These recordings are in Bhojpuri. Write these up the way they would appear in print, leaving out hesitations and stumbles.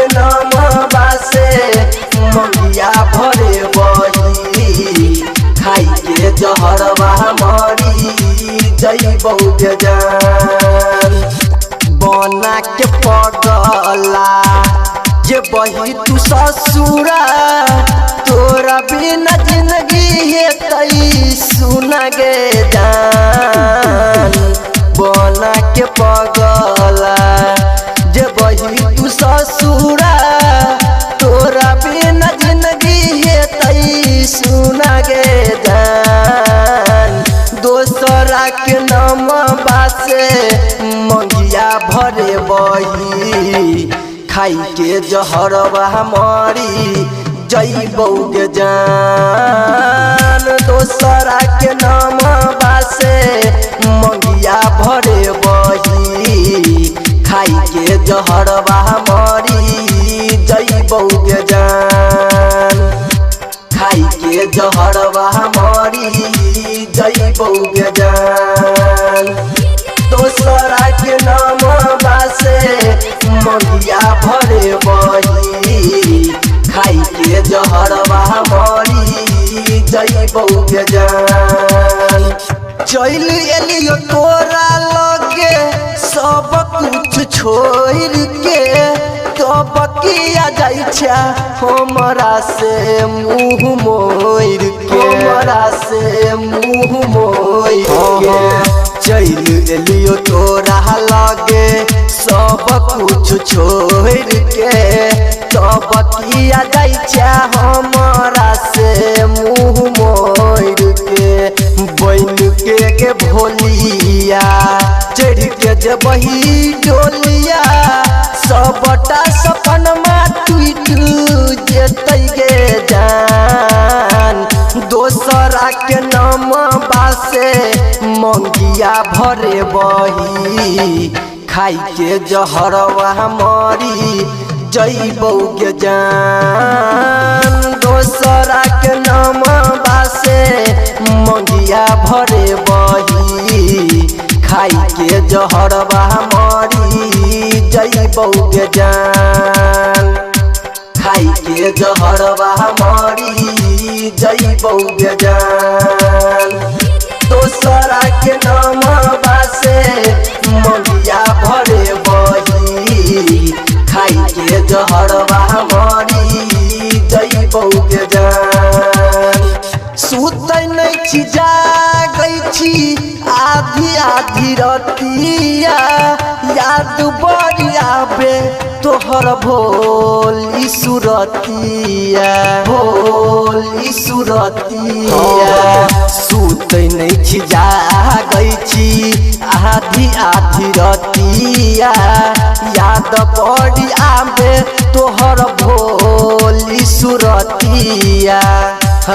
के नाम बासे मंगिया भरे बही खाई के जहरवा मरी जइबौ बेजान बना के पगला जे बही तू ससुरा तोरा बिना जिंदगी है तई सुना गे जान बना के पगला जे बही तू ससुरा तोरा बिना जिंदगी है तई सुना गे जान दोसरा के नाम बासे मंगिया भरे बही खाई के जहरवा मरी जइबौ गे जान दोसरा के नाम बासे मंगिया भरे बही खाई के जहरवा मरी जइबौ गे जान खाई के जहरवा मरी जइबौ गे जान दोसरा के नाम बासे मंगिया भरे बही खाई के जहरवा मरी जइबौ गे जान चल एलियो तोरा लगे सब कुछ छोड़ के तब किया जाइ छा हमरा से मुँह मोड़ के हमरा से मुँह मोड़ के चल एलियो तोरा लगे सब कुछ छोड़ के तब किया जाइ छा हमरा से मुँह मोड़ के बन के भोलिया चढ़ के जबही डोलिया सबटा सपनमा टूट जेतै गे जान दोसरा के नाम बासे मंगिया भरे बही खाई के जहरवा मरी जइबौ गे जान दोसरा के नाम बासे मंगिया भरे बही खाई के जहरवा मरी जइबौ गे जान खाई के जहरवा मरी जइबौ गे जान दोसरा के नाम बासे मंगिया भरे बही खाई के जहरवा मरी जइबौ गे जान सुतै नै छी जागै छी आधी आधी रतिया याद बड़ी आबे तोहर भोली सुरतिया भोली सुरतिया सुतै नै छी जागै छी आधी आधी रतिया याद बड़ी आबे तोहर भोली सुरतिया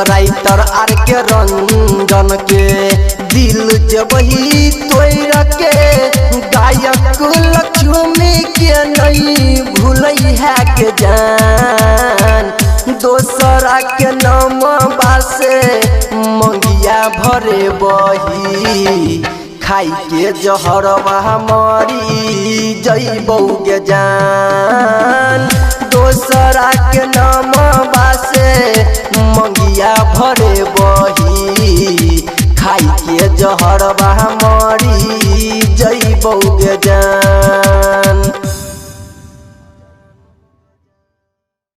राइटर आर के रंजन के दिल जबही तोड़ के गायक लक्ष्मी के नहीं भूलै है के जान दोसरा के नाम बासे मंगिया भरे बही खाई के जहरवा मरी जइबौ गे जान दोसरा के नाम बासे मंगिया भरे बही खाई के जहरवा मरी जइबौ गे जान।